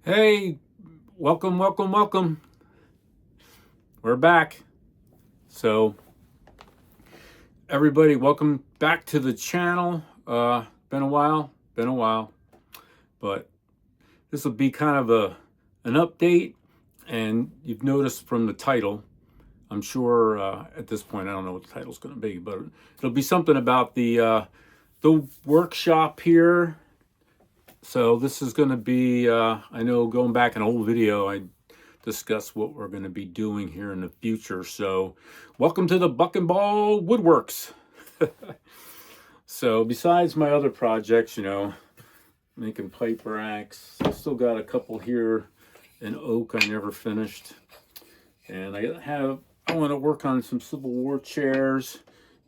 Hey, welcome, welcome, welcome. We're back. So, everybody, welcome back to the channel. Been a while, but this will be kind of an update. And you've noticed from the title, I'm sure at this point, I don't know what the title's going to be, but it'll be something about the workshop here. So this is going to be, I know going back in an old video, I discussed what we're going to be doing here in the future. So welcome to the Buck and Ball Woodworks. So besides my other projects, making pipe racks, I still got a couple here in oak I never finished. And I want to work on some Civil War chairs,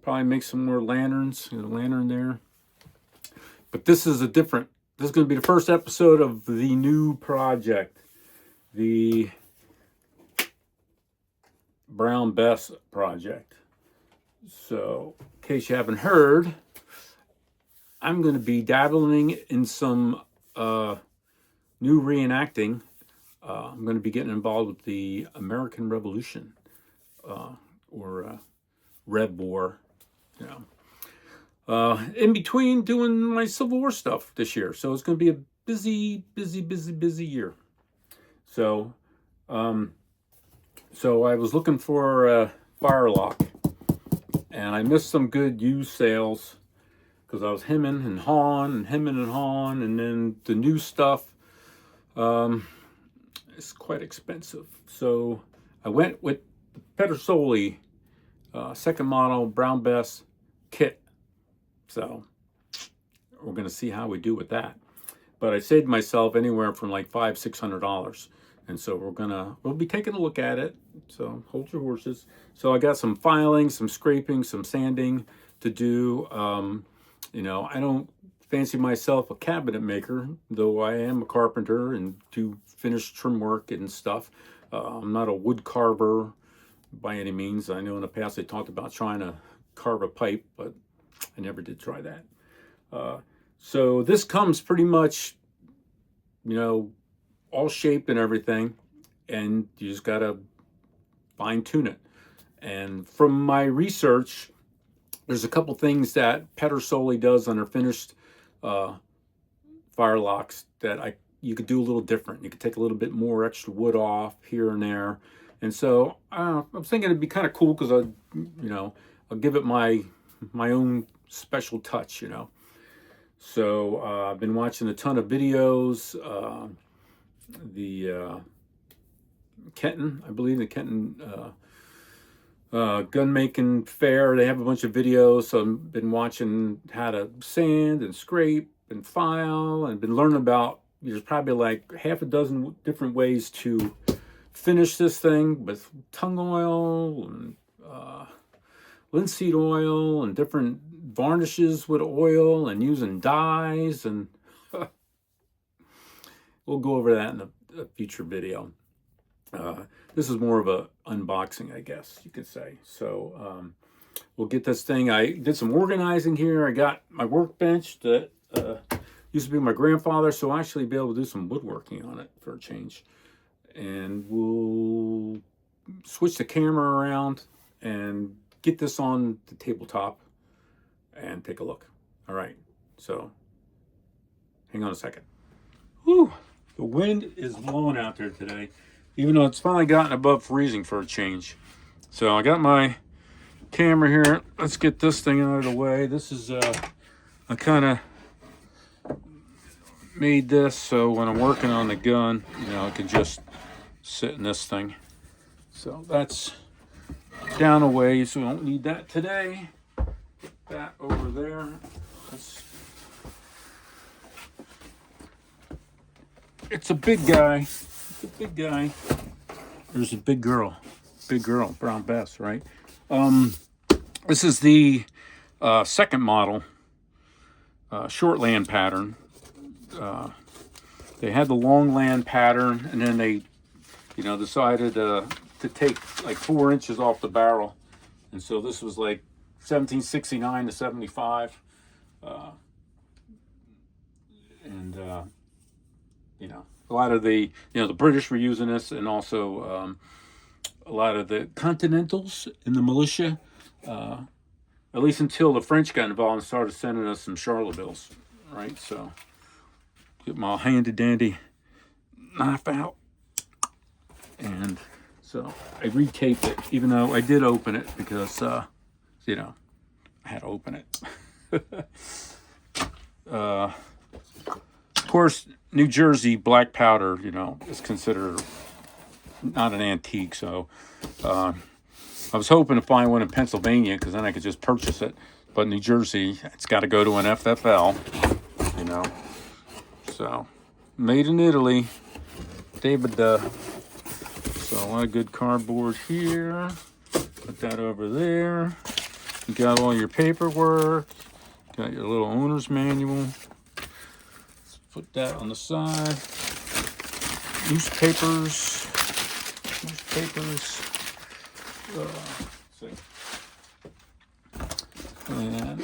probably make some more lanterns, a lantern there. But this is going to be the first episode of the new project, the Brown Bess project. So, in case you haven't heard, I'm going to be dabbling in some new reenacting. I'm going to be getting involved with the American Revolution, or Red War, in between doing my Civil War stuff this year. So it's going to be a busy year. So, so I was looking for a fire lock, and I missed some good used sales because I was hemming and hawing, and then the new stuff is quite expensive. So I went with the Pedersoli second model Brown Bess Kit. So we're going to see how we do with that. But I saved myself anywhere from like $500-600. And so we'll be taking a look at it. So hold your horses. So I got some filing, some scraping, some sanding to do. I don't fancy myself a cabinet maker, though I am a carpenter and do finished trim work and stuff. I'm not a wood carver by any means. I know in the past they talked about trying to carve a pipe, but I never did try that. So this comes pretty much, all shaped and everything, and you just gotta fine tune it. And from my research, there's a couple things that Pedersoli does on their finished fire locks that you could do a little different. You could take a little bit more extra wood off here and there. And so I'm thinking it'd be kind of cool because I'll give it my own special touch, So I've been watching a ton of videos. The Kenton, I believe the Kenton gun making fair, they have a bunch of videos. So I've been watching how to sand and scrape and file, and been learning about, there's probably like half a dozen different ways to finish this thing with tung oil and linseed oil and different varnishes with oil and using dyes, and we'll go over that in a future video. This is more of a unboxing, I guess you could say. So we'll get this thing. I did some organizing here. I got my workbench that used to be my grandfather, so I'll actually be able to do some woodworking on it for a change. And we'll switch the camera around and get this on the tabletop and take a look. All right, so hang on a second. Whew, the wind is blowing out there today, even though it's finally gotten above freezing for a change. So I got my camera here. Let's get this thing out of the way. This is I kind of made this so when I'm working on the gun, I can just sit in this thing. So that's down away, so we don't need that today. Put that over there. It's a big guy. It's a big guy. There's a big girl. Big girl, Brown Bess, right? This is the second model, short land pattern. They had the long land pattern, and then they, decided to take like 4 inches off the barrel, and so this was like 1769 to 75, and you know, a lot of the, the British were using this, and also a lot of the Continentals in the militia, at least until the French got involved and started sending us some Charlevilles, right? So, get my handy dandy knife out. And so I retaped it, even though I did open it because, I had to open it. Of course, New Jersey black powder, is considered not an antique. So I was hoping to find one in Pennsylvania because then I could just purchase it. But New Jersey, it's got to go to an FFL, So, made in Italy, David. So a lot of good cardboard here. Put that over there. You got all your paperwork. Got your little owner's manual. Let's put that on the side. Newspapers. See. And I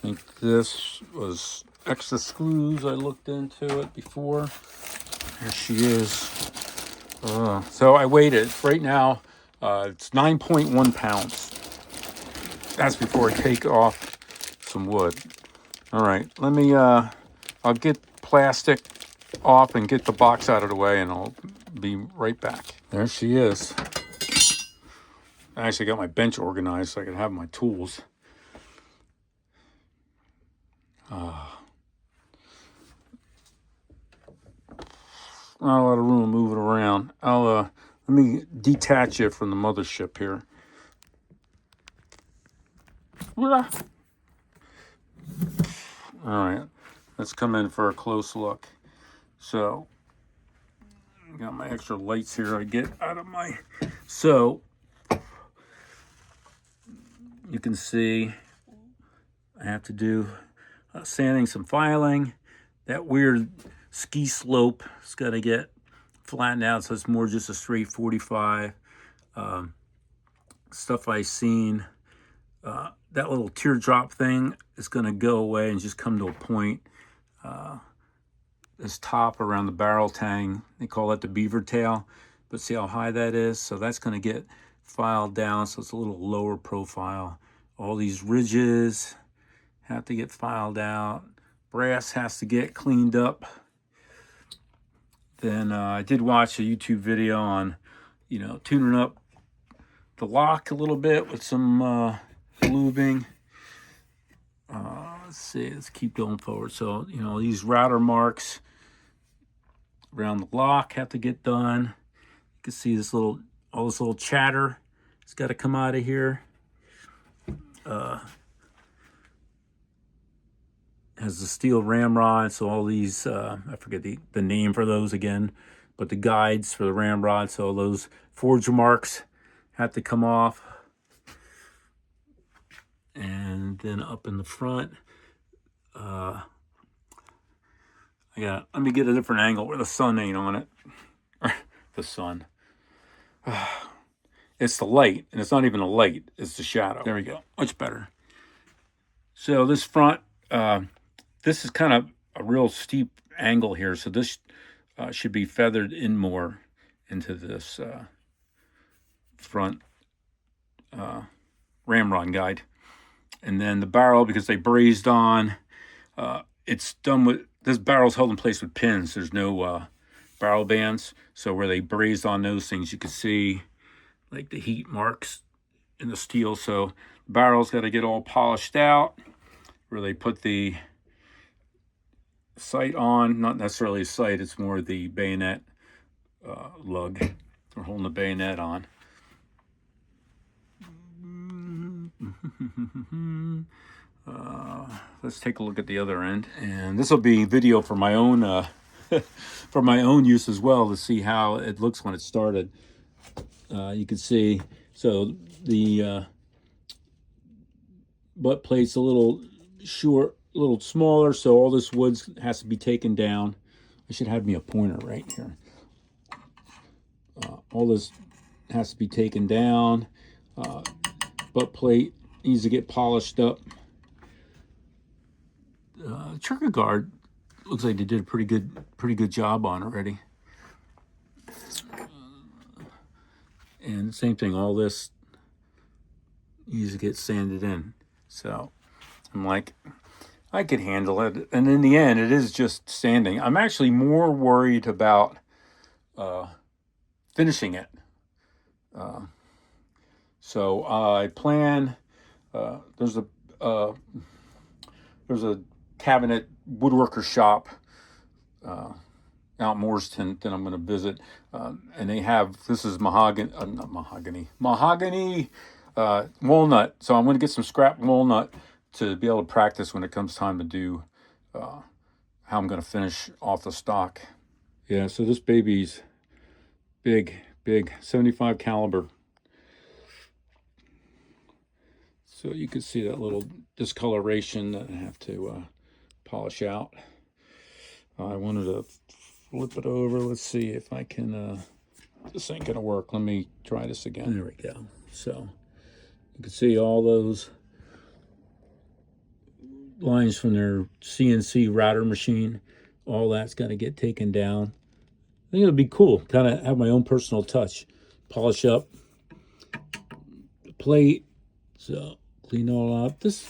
think this was extra screws. I looked into it before. There she is. So I weighed it. Right now, it's 9.1 pounds. That's before I take off some wood. All right, let me, I'll get plastic off and get the box out of the way, and I'll be right back. There she is. I actually got my bench organized so I can have my tools. Not a lot of room moving around. Let me detach it from the mothership here. All right, let's come in for a close look. So, got my extra lights here I get out of my... So, you can see I have to do sanding, some filing. That weird ski slope has got to get flattened out, so it's more just a straight 45. Stuff I seen, that little teardrop thing is going to go away and just come to a point. This top around the barrel tang, they call that the beaver tail, but see how high that is? So that's going to get filed down, so it's a little lower profile. All these ridges have to get filed out. Brass has to get cleaned up. Then I did watch a YouTube video on, tuning up the lock a little bit with some lubing. Let's see, let's keep going forward. So, these router marks around the lock have to get done. You can see all this little chatter. It's got to come out of here. Has the steel ramrod, so all these, I forget the name for those again, but the guides for the ramrod, so those forge marks have to come off. And then up in the front, let me get a different angle where the sun ain't on it. The sun. It's the light, and it's not even a light, it's the shadow. There we go, much better. So this front, this is kind of a real steep angle here, so this should be feathered in more into this front ramrod guide. And then the barrel, because they brazed on, it's done with, this barrel's held in place with pins. There's no barrel bands, so where they brazed on those things, you can see like the heat marks in the steel. So the barrel's got to get all polished out, where they put the sight on, not necessarily a sight, it's more the bayonet lug. We're holding the bayonet on. Let's take a look at the other end, and this will be video for my own for my own use as well, to see how it looks when it started. You can see, so the butt plate's a little short, a little smaller, so all this wood has to be taken down. I should have me a pointer right here. All this has to be taken down. Butt plate needs to get polished up. Trigger guard looks like they did a pretty good job on already. And same thing, all this needs to get sanded in. So I'm like, I could handle it. And in the end, it is just sanding. I'm actually more worried about finishing it. So I plan, there's a cabinet woodworker shop out in Mooreston that I'm going to visit, and they have, this is mahogany, walnut. So I'm going to get some scrap walnut to be able to practice when it comes time to do how I'm going to finish off the stock. Yeah, so this baby's big 75 caliber. So you can see that little discoloration that I have to polish out. I wanted to flip it over. Let's see if I can, this ain't gonna work. Let me try this again. There we go. So you can see all those lines from their CNC router machine. All that's got to get taken down. I think it'll be cool, kind of have my own personal touch. Polish up the plate. So clean all up. This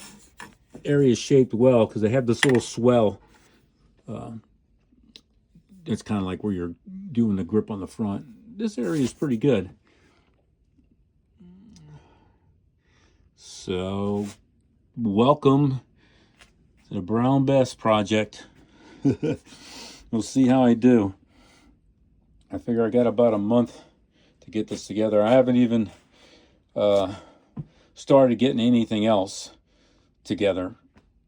area is shaped well because they have this little swell. It's kind of like where you're doing the grip on the front. This area is pretty good. So welcome to the Brown Bess project. We'll see how I do. I figure I got about a month to get this together. I haven't even started getting anything else together.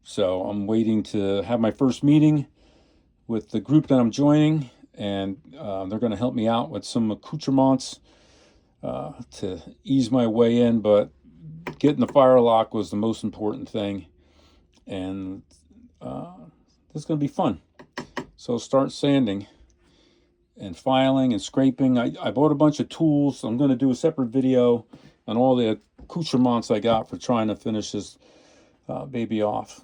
So I'm waiting to have my first meeting with the group that I'm joining, and they're going to help me out with some accoutrements to ease my way in, but getting the fire lock was the most important thing, and this is going to be fun. So start sanding and filing and scraping. I bought a bunch of tools. I'm going to do a separate video on all the accoutrements I got for trying to finish this baby off.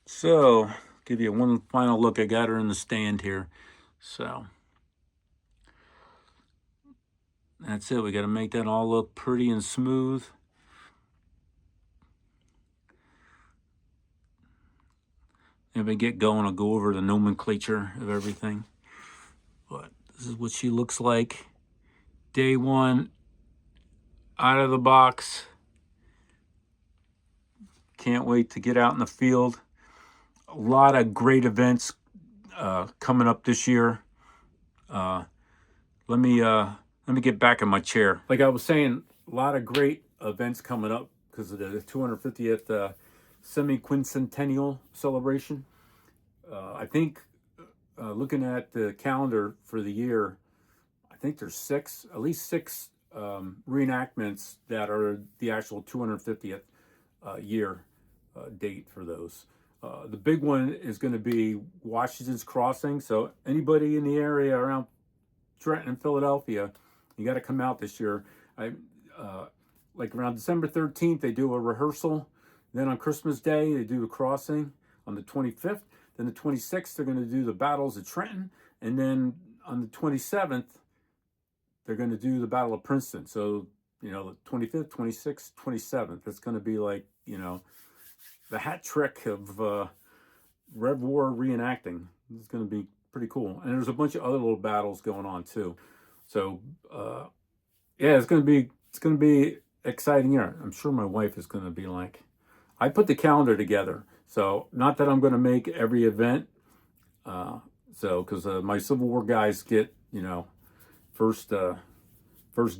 So, give you one final look. I got her in the stand here. So, that's it. We got to make that all look pretty and smooth. If I get going, I'll go over the nomenclature of everything. But this is what she looks like. Day one, out of the box. Can't wait to get out in the field. A lot of great events coming up this year. Let me get back in my chair. Like I was saying, a lot of great events coming up because of the 250th semi-quincentennial celebration. I think looking at the calendar for the year, I think there's at least six reenactments that are the actual 250th year date for those. The big one is going to be Washington's Crossing. So anybody in the area around Trenton and Philadelphia, you got to come out this year. Like around December 13th, they do a rehearsal. Then on Christmas Day, they do the crossing on the 25th. Then the 26th, they're going to do the battles of Trenton. And then on the 27th, they're going to do the Battle of Princeton. So, you know, the 25th, 26th, 27th. It's going to be like, you know, the hat trick of Rev War reenacting. It's going to be pretty cool. And there's a bunch of other little battles going on too. So, yeah, it's going to be exciting year. I'm sure my wife is going to be like, I put the calendar together. So not that I'm going to make every event. Because my Civil War guys get, you know, first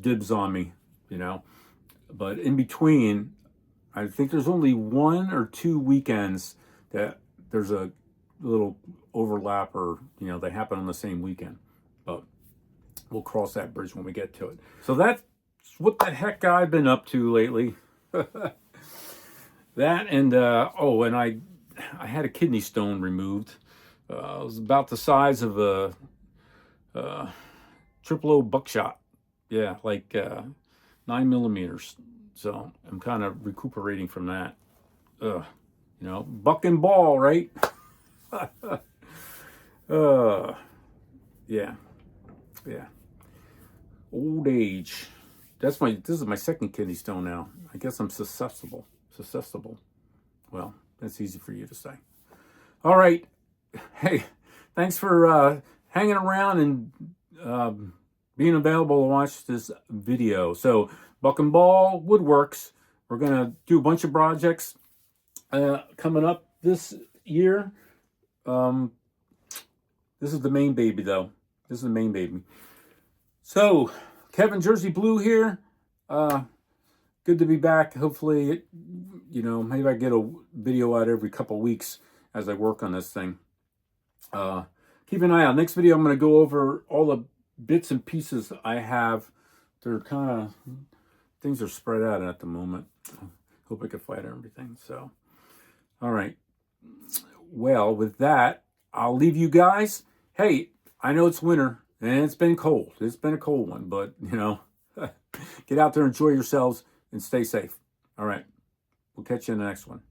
dibs on me, you know. But in between, I think there's only 1 or 2 weekends that there's a little overlap, or, you know, they happen on the same weekend. But we'll cross that bridge when we get to it. So that's what the heck I've been up to lately. That and and I had a kidney stone removed. It was about the size of a 000 buckshot. Yeah, like 9 millimeters. So I'm kind of recuperating from that. You You know, buck and ball, right? Yeah, yeah. Old age. This is my second kidney stone now. I guess I'm susceptible. Well, that's easy for you to say. All right. Hey, thanks for hanging around and being available to watch this video. So, Buck and Ball Woodworks. We're gonna do a bunch of projects coming up this year. This is the main baby, though. This is the main baby. So, Kevin Jersey Blue here. Good to be back. Hopefully, you know, maybe I get a video out every couple weeks as I work on this thing. Keep an eye out. Next video, I'm going to go over all the bits and pieces I have. They're kind of, things are spread out at the moment. Hope I can find everything. So, all right. Well, with that, I'll leave you guys. Hey, I know it's winter and it's been cold. It's been a cold one, but, you know, get out there, enjoy yourselves, and stay safe. All right. We'll catch you in the next one.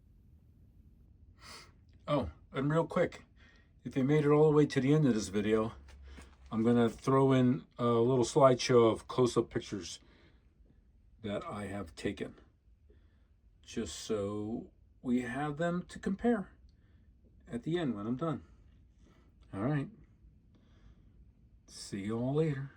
Oh, and real quick, if you made it all the way to the end of this video, I'm going to throw in a little slideshow of close-up pictures that I have taken, just so we have them to compare at the end when I'm done. All right. See you all later.